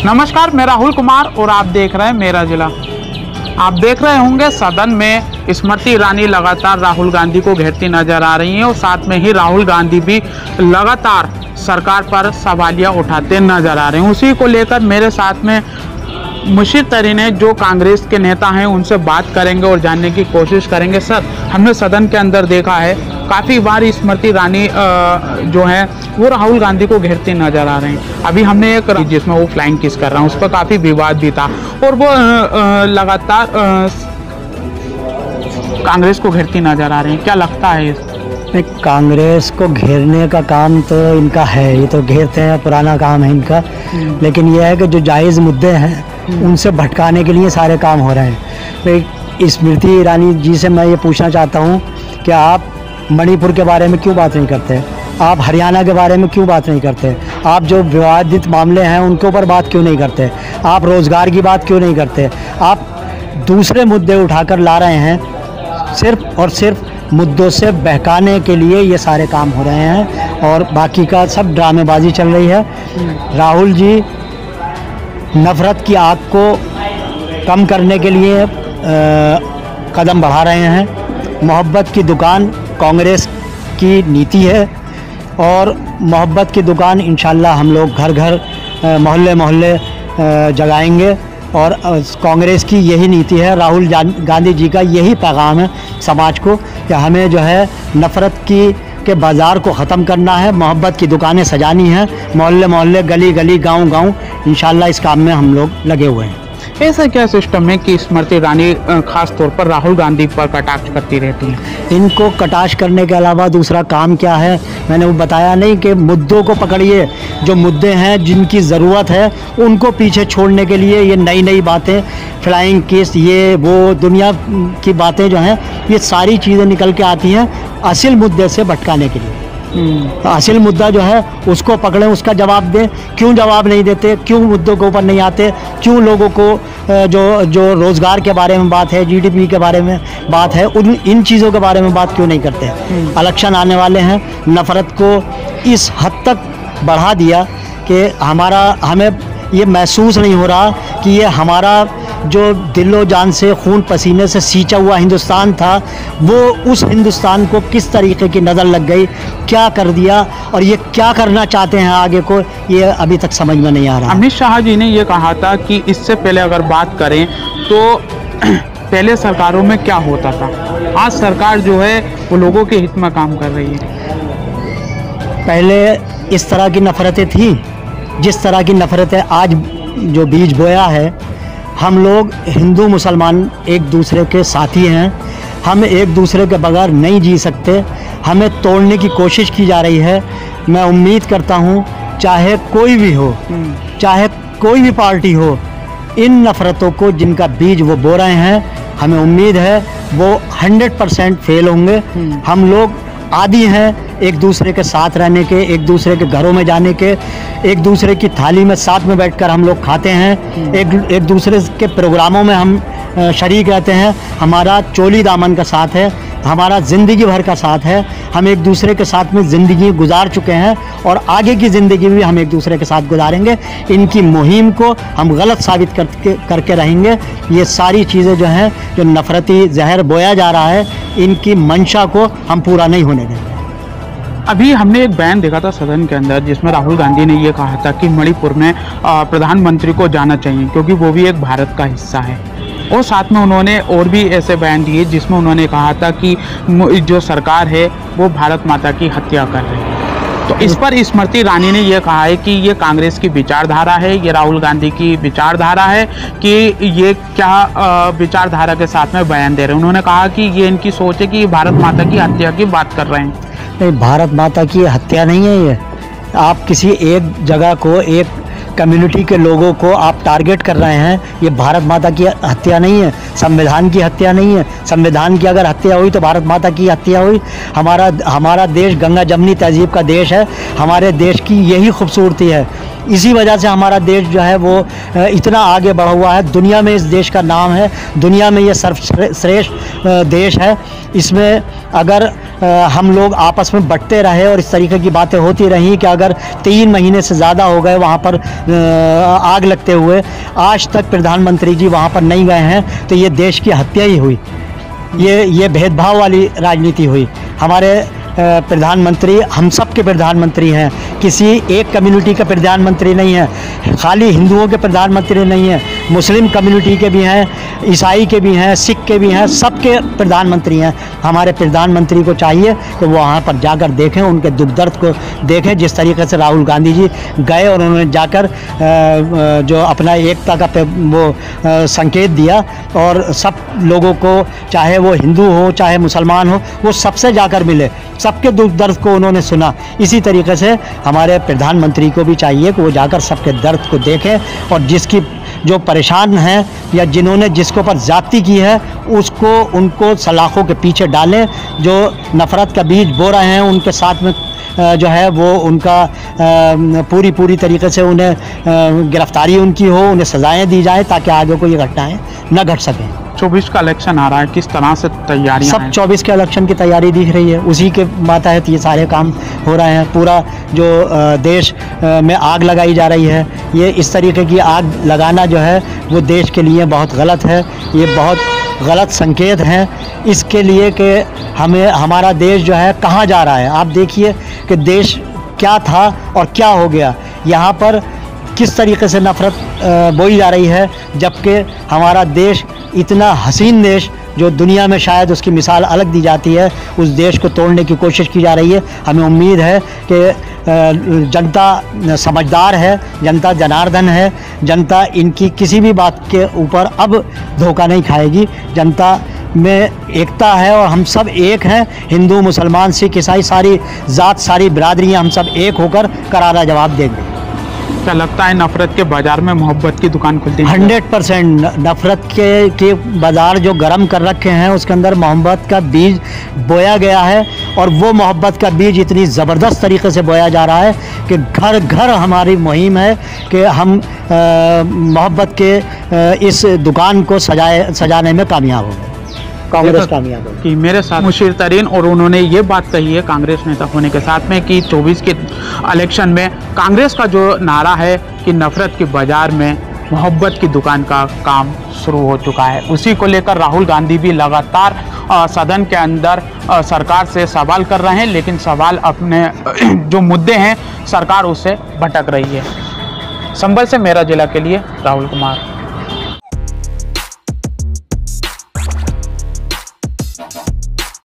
नमस्कार, मैं राहुल कुमार और आप देख रहे हैं मेरा जिला। आप देख रहे होंगे सदन में स्मृति ईरानी लगातार राहुल गांधी को घेरती नजर आ रही हैं और साथ में ही राहुल गांधी भी लगातार सरकार पर सवालिया उठाते नजर आ रहे हैं। उसी को लेकर मेरे साथ में मुशीर तरीन है, जो कांग्रेस के नेता हैं, उनसे बात करेंगे और जानने की कोशिश करेंगे। सर, हमने सदन के अंदर देखा है काफ़ी बार स्मृति ईरानी जो है वो राहुल गांधी को घेरती नजर आ रहे हैं। अभी हमने एक जिसमें वो फ्लाइंग किस कर रहा है, उस पर काफ़ी विवाद भी था और वो लगातार कांग्रेस को घेरती नजर आ रही है। क्या लगता है? कांग्रेस को घेरने का काम तो इनका है, ये तो घेरते हैं, पुराना काम है इनका। लेकिन यह है कि जो जायज़ मुद्दे हैं उनसे भटकाने के लिए सारे काम हो रहे हैं। तो स्मृति ईरानी जी से मैं ये पूछना चाहता हूँ कि आप मणिपुर के बारे में क्यों बात नहीं करते? आप हरियाणा के बारे में क्यों बात नहीं करते? आप जो विवादित मामले हैं उनके ऊपर बात क्यों नहीं करते? आप रोज़गार की बात क्यों नहीं करते? आप दूसरे मुद्दे उठाकर ला रहे हैं, सिर्फ और सिर्फ मुद्दों से बहकाने के लिए ये सारे काम हो रहे हैं और बाकी का सब ड्रामेबाजी चल रही है। राहुल जी नफ़रत की आग को कम करने के लिए कदम बढ़ा रहे हैं। मोहब्बत की दुकान कांग्रेस की नीति है और मोहब्बत की दुकान इंशाल्लाह हम लोग घर घर मोहल्ले मोहल्ले जगाएंगे और कांग्रेस की यही नीति है। राहुल गांधी जी का यही पैगाम है समाज को कि हमें जो है नफ़रत के बाज़ार को ख़त्म करना है, मोहब्बत की दुकानें सजानी हैं, मोहल्ले मोहल्ले, गली गली, गांव गांव। इंशाल्लाह इस काम में हम लोग लगे हुए हैं। ऐसा क्या सिस्टम है कि स्मृति ईरानी खास तौर पर राहुल गांधी पर कटाक्ष करती रहती हैं? इनको कटाक्ष करने के अलावा दूसरा काम क्या है? मैंने वो बताया नहीं कि मुद्दों को पकड़िए, जो मुद्दे हैं जिनकी ज़रूरत है उनको पीछे छोड़ने के लिए ये नई नई बातें, फ्लाइंग किस, ये वो दुनिया की बातें जो हैं, ये सारी चीज़ें निकल के आती हैं असल मुद्दे से भटकाने के लिए। असल मुद्दा जो है उसको पकड़ें, उसका जवाब दें। क्यों जवाब नहीं देते? क्यों मुद्दों के ऊपर नहीं आते? क्यों लोगों को जो रोज़गार के बारे में बात है, जीडीपी के बारे में बात है, इन चीज़ों के बारे में बात क्यों नहीं करते? इलेक्शन आने वाले हैं, नफ़रत को इस हद तक बढ़ा दिया कि हमें ये महसूस नहीं हो रहा कि ये हमारा जो दिलो जान से, खून पसीने से सींचा हुआ हिंदुस्तान था, वो उस हिंदुस्तान को किस तरीके की नज़र लग गई, क्या कर दिया और ये क्या करना चाहते हैं आगे को, ये अभी तक समझ में नहीं आ रहा। अमित शाह जी ने ये कहा था कि इससे पहले अगर बात करें तो पहले सरकारों में क्या होता था, आज सरकार जो है वो लोगों के हित में काम कर रही है। पहले इस तरह की नफ़रतें थी, जिस तरह की नफ़रतें आज जो बीज बोया है। हम लोग हिंदू मुसलमान एक दूसरे के साथी हैं, हम एक दूसरे के बगैर नहीं जी सकते, हमें तोड़ने की कोशिश की जा रही है। मैं उम्मीद करता हूँ चाहे कोई भी हो, चाहे कोई भी पार्टी हो, इन नफ़रतों को जिनका बीज वो बो रहे हैं, हमें उम्मीद है वो 100% फेल होंगे। हम लोग आदी हैं एक दूसरे के साथ रहने के, एक दूसरे के घरों में जाने के, एक दूसरे की थाली में साथ में बैठकर हम लोग खाते हैं, एक दूसरे के प्रोग्रामों में हम शरीक रहते हैं। हमारा चोली दामन का साथ है, हमारा ज़िंदगी भर का साथ है। हम एक दूसरे के साथ में ज़िंदगी गुजार चुके हैं और आगे की ज़िंदगी भी हम एक दूसरे के साथ गुजारेंगे। इनकी मुहिम को हम गलत साबित करके रहेंगे। ये सारी चीज़ें जो हैं, जो नफ़रती जहर बोया जा रहा है, इनकी मंशा को हम पूरा नहीं होने देंगे। अभी हमने एक बयान देखा था सदन के अंदर जिसमें राहुल गांधी ने ये कहा था कि मणिपुर में प्रधानमंत्री को जाना चाहिए क्योंकि वो भी एक भारत का हिस्सा है। और साथ में उन्होंने और भी ऐसे बयान दिए जिसमें उन्होंने कहा था कि जो सरकार है वो भारत माता की हत्या कर रही है। तो इस पर स्मृति ईरानी ने यह कहा है कि ये कांग्रेस की विचारधारा है, ये राहुल गांधी की विचारधारा है कि ये क्या विचारधारा के साथ में बयान दे रहे हैं। उन्होंने कहा कि ये इनकी सोच है कि ये भारत माता की हत्या की बात कर रहे हैं। नहीं, भारत माता की हत्या नहीं है ये। आप किसी एक जगह को, एक कम्युनिटी के लोगों को आप टारगेट कर रहे हैं, ये भारत माता की हत्या नहीं है, संविधान की हत्या नहीं है। संविधान की अगर हत्या हुई तो भारत माता की हत्या हुई। हमारा देश गंगा जमनी तहजीब का देश है। हमारे देश की यही खूबसूरती है इसी वजह से हमारा देश जो है वो इतना आगे बढ़ा हुआ है। दुनिया में इस देश का नाम है, दुनिया में ये सर्वश्रेष्ठ देश है। इसमें अगर हम लोग आपस में बंटते रहे और इस तरीके की बातें होती रहीं कि अगर 3 महीने से ज़्यादा हो गए वहाँ पर आग लगते हुए, आज तक प्रधानमंत्री जी वहाँ पर नहीं गए हैं, तो ये देश की हत्या ही हुई, ये भेदभाव वाली राजनीति हुई। हमारे प्रधानमंत्री हम सब के प्रधानमंत्री हैं, किसी एक कम्युनिटी का प्रधानमंत्री नहीं है, खाली हिंदुओं के प्रधानमंत्री नहीं है, मुस्लिम कम्युनिटी के भी हैं, ईसाई के भी हैं, सिख के भी हैं, सबके प्रधानमंत्री हैं। हमारे प्रधानमंत्री को चाहिए कि वो वहाँ पर जाकर देखें, उनके दुख दर्द को देखें। जिस तरीके से राहुल गांधी जी गए और उन्होंने जाकर जो अपना एकता का वो संकेत दिया और सब लोगों को, चाहे वो हिंदू हो चाहे मुसलमान हो, वो सबसे जाकर मिले, सबके दुख दर्द को उन्होंने सुना। इसी तरीके से हमारे प्रधानमंत्री को भी चाहिए कि वो जाकर सबके दर्द को देखें और जिसकी जो परेशान हैं या जिन्होंने जिसके ऊपर ज़्यादती की है उसको उनको सलाखों के पीछे डालें। जो नफ़रत का बीज बो रहे हैं उनके साथ में जो है वो उनका पूरी तरीके से उन्हें गिरफ्तारी उनकी हो, उन्हें सज़ाएं दी जाए ताकि आगे को ये घटनाएँ न घट सकें। 24 का इलेक्शन आ रहा है, किस तरह से तैयारियां सब 24 के इलेक्शन की तैयारी दिख रही है, उसी के मातहत ये सारे काम हो रहे हैं। पूरा जो देश में आग लगाई जा रही है, ये इस तरीके की आग लगाना जो है वो देश के लिए बहुत गलत है, ये बहुत गलत संकेत हैं इसके लिए कि हमारा देश जो है कहाँ जा रहा है। आप देखिए कि देश क्या था और क्या हो गया, यहाँ पर किस तरीके से नफ़रत बोई जा रही है, जबकि हमारा देश इतना हसीन देश जो दुनिया में शायद उसकी मिसाल अलग दी जाती है, उस देश को तोड़ने की कोशिश की जा रही है। हमें उम्मीद है कि जनता समझदार है, जनता जनार्दन है, जनता इनकी किसी भी बात के ऊपर अब धोखा नहीं खाएगी। जनता में एकता है और हम सब एक हैं, हिंदू मुसलमान सिख ईसाई सारी ज़ात सारी बिरादरियाँ हम सब एक होकर करारा जवाब देंगे। क्या लगता है नफरत के बाजार में मोहब्बत की दुकान खुलती है? 100% नफरत के बाजार जो गर्म कर रखे हैं उसके अंदर मोहब्बत का बीज बोया गया है और वो मोहब्बत का बीज इतनी ज़बरदस्त तरीके से बोया जा रहा है कि घर घर हमारी मुहिम है कि हम मोहब्बत के इस दुकान को सजाने में कामयाब होंगे, कांग्रेस कामयाब होगी। कि मेरे साथ मुशीर तरीन और उन्होंने ये बात कही है कांग्रेस नेता होने के साथ में कि 24 के इलेक्शन में कांग्रेस का जो नारा है कि नफरत के बाजार में मोहब्बत की दुकान का काम शुरू हो चुका है, उसी को लेकर राहुल गांधी भी लगातार सदन के अंदर सरकार से सवाल कर रहे हैं, लेकिन सवाल अपने जो मुद्दे हैं सरकार उससे भटक रही है। संभल से मेरा जिला के लिए राहुल कुमार।